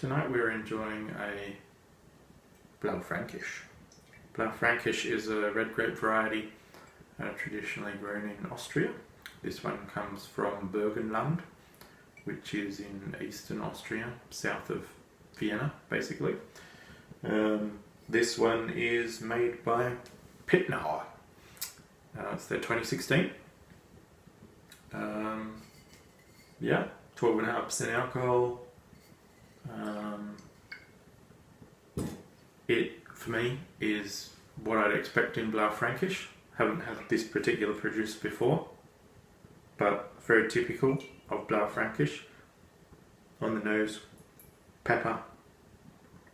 Tonight we're enjoying a Blaufränkisch. Blaufränkisch is a red grape variety traditionally grown in Austria. This one comes from Burgenland, which is in eastern Austria, south of Vienna, basically. This one is made by Pittnauer. It's their 2016. 12.5% alcohol. It, for me, is what I'd expect in Blaufränkisch. Haven't had this particular producer before, but very typical of Blaufränkisch. On the nose, pepper,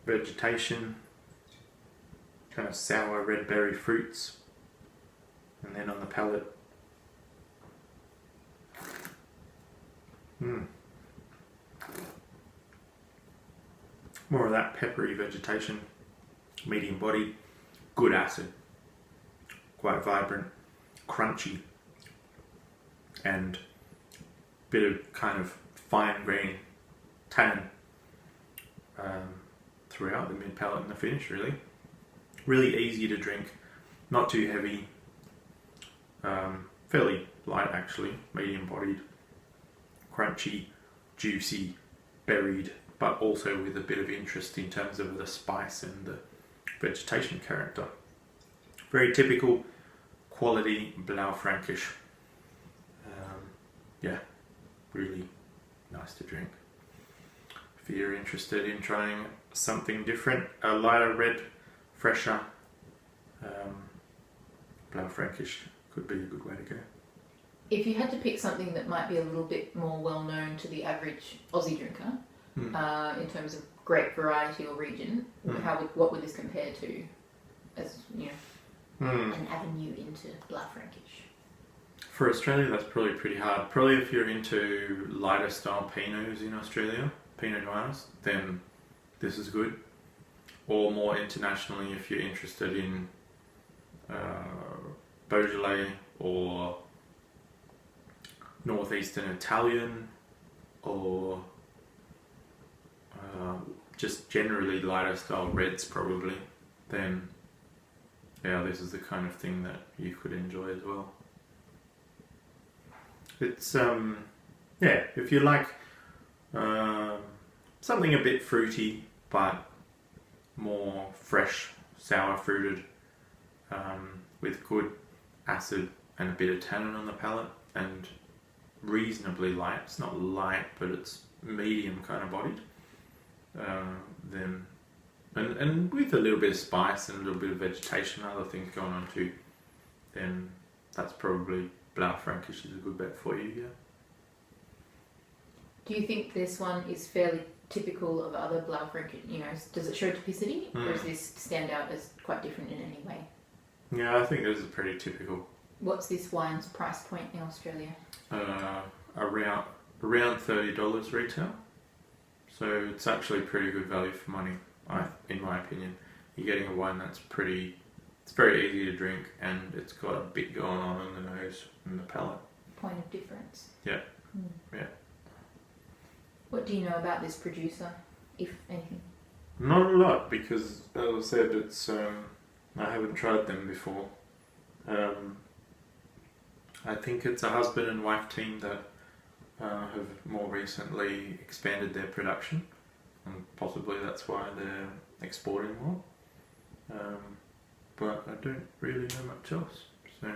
vegetation, kind of sour red berry fruits, and then on the palate, more of that peppery vegetation, medium bodied, good acid, quite vibrant, crunchy, and bit of kind of fine grain tannin throughout the mid palate and the finish. Really easy to drink, not too heavy, fairly light actually, medium bodied, crunchy, juicy, berried, but also with a bit of interest in terms of the spice and the vegetation character. Very typical quality Blaufränkisch. Really nice to drink. If you're interested in trying something different, a lighter red, fresher Blaufränkisch could be a good way to go. If you had to pick something that might be a little bit more well known to the average Aussie drinker, in terms of grape variety or region, what would this compare to as an avenue into Blaufränkisch? For Australia, that's probably pretty hard. Probably if you're into lighter style Pinots in Australia, Pinot Noirs, then this is good. Or more internationally, if you're interested in Beaujolais or northeastern Italian, or just generally lighter style reds probably, then this is the kind of thing that you could enjoy as well. It's if you like something a bit fruity but more fresh, sour fruited, with good acid and a bit of tannin on the palate, and reasonably light. It's not light, but it's medium kind of bodied. Then and with a little bit of spice and a little bit of vegetation, other things going on too, then that's probably Blaufränkisch is a good bet for you. Do you think this one is fairly typical of other Blaufränkisch? Does it show typicity, or does this stand out as quite different in any way? Yeah, I think this is pretty typical. What's this wine's price point in Australia? Around $30 retail. So it's actually pretty good value for money, in my opinion. You're getting a wine that's it's very easy to drink, and it's got a bit going on in the nose and the palate. Point of difference. Yeah. Yeah. What do you know about this producer, if anything? Not a lot, because as I said, it's I haven't tried them before. I think it's a husband and wife team that have more recently expanded their production, and possibly that's why they're exporting more. But I don't really know much else. So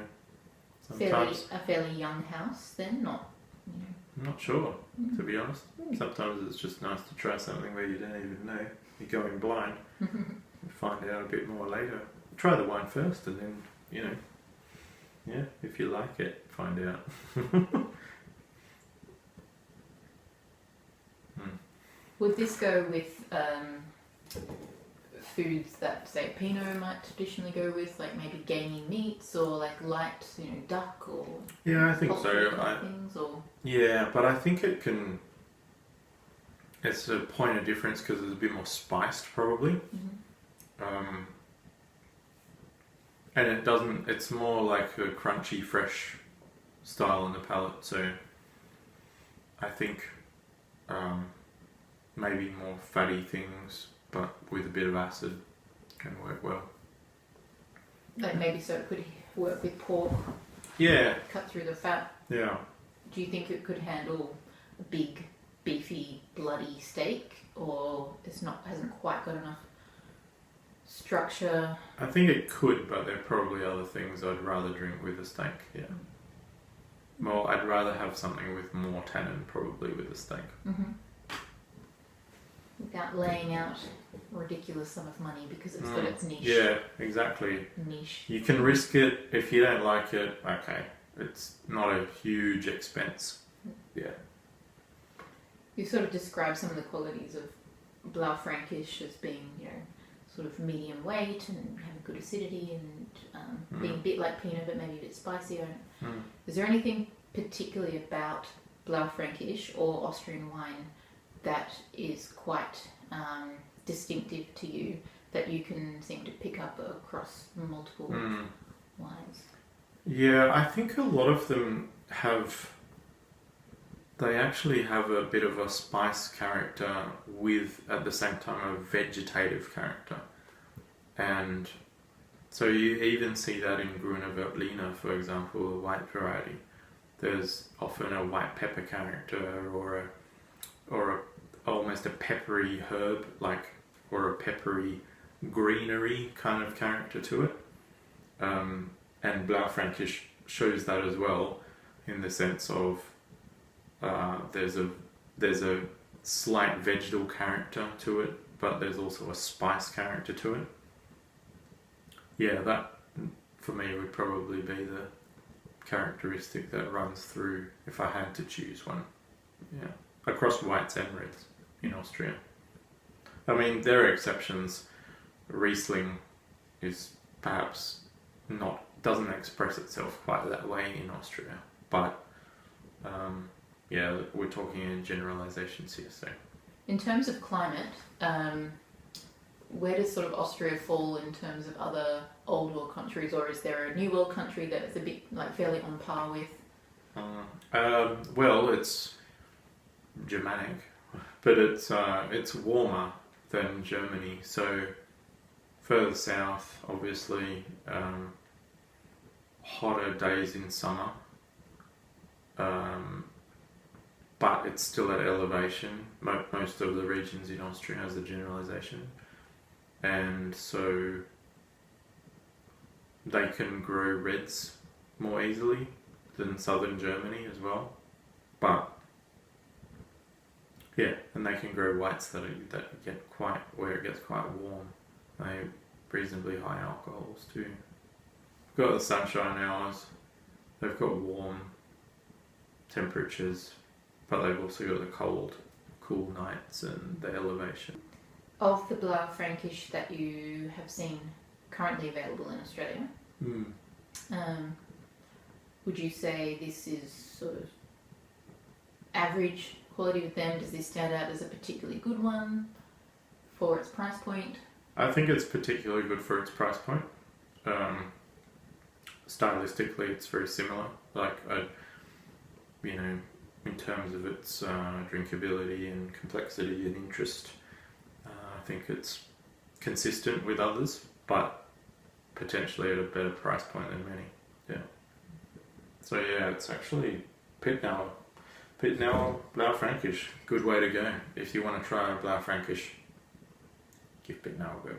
sometimes a fairly young house, then, not. I'm not sure, to be honest. Sometimes it's just nice to try something where you don't even know. You're going blind. You find out a bit more later. Try the wine first, and then if you like it, find out. Would this go with foods that, say, Pinot might traditionally go with, like maybe gamey meats, or like light, duck, or I think so. Things, or but I think it can. It's a point of difference because it's a bit more spiced, probably. And it doesn't. It's more like a crunchy, fresh style on the palate. So I think maybe more fatty things, but with a bit of acid can work well. Like maybe so it could work with pork, Yeah, cut through the fat. yeah. Do you think it could handle a big, beefy, bloody steak, or hasn't quite got enough structure? I think it could, but there are probably other things I'd rather drink with a steak, yeah. Well, I'd rather have something with more tannin probably with a steak. Mm-hmm. Without laying out a ridiculous sum of money because it's got its niche. Yeah, exactly. Niche. You can risk it. If you don't like it, okay. It's not a huge expense. Yeah. You sort of describe some of the qualities of Blaufränkisch as being, sort of medium weight and having good acidity and being a bit like Pinot but maybe a bit spicier. Is there anything particularly about Blaufränkisch or Austrian wine that is quite distinctive to you that you can seem to pick up across multiple wines? Yeah, I think a lot of them they actually have a bit of a spice character with, at the same time, a vegetative character. And so you even see that in Grüne Veltliner, for example, the white variety. There's often a white pepper character or almost a peppery herb, or a peppery greenery kind of character to it. And Blaufränkisch shows that as well, in the sense of there's a slight vegetal character to it, but there's also a spice character to it. Yeah, that for me would probably be the characteristic that runs through if I had to choose one. Yeah, across whites and reds in Austria. I mean, there are exceptions. Riesling is perhaps doesn't express itself quite that way in Austria, but yeah, we're talking in generalizations here. So, in terms of climate, where does sort of Austria fall in terms of other old world countries, or is there a new world country that is a bit fairly on par with? Well, it's Germanic, but it's warmer than Germany. So further south, obviously, hotter days in summer. But it's still at elevation. Most of the regions in Austria has a generalization. And so they can grow reds more easily than southern Germany as well. But yeah, and they can grow whites that get where it gets quite warm. They have reasonably high alcohols too. They've got the sunshine hours, they've got warm temperatures, but they've also got the cool nights and the elevation. Of the Blaufränkisch that you have seen currently available in Australia, would you say this is sort of average quality with them? Does this stand out as a particularly good one for its price point? I think it's particularly good for its price point. Stylistically, it's very similar. In terms of its drinkability and complexity and interest, I think it's consistent with others, but potentially at a better price point than many. Yeah. So yeah, it's actually Pittnauer Blaufränkisch. Good way to go. If you want to try a Blaufränkisch, give Pittnauer a go.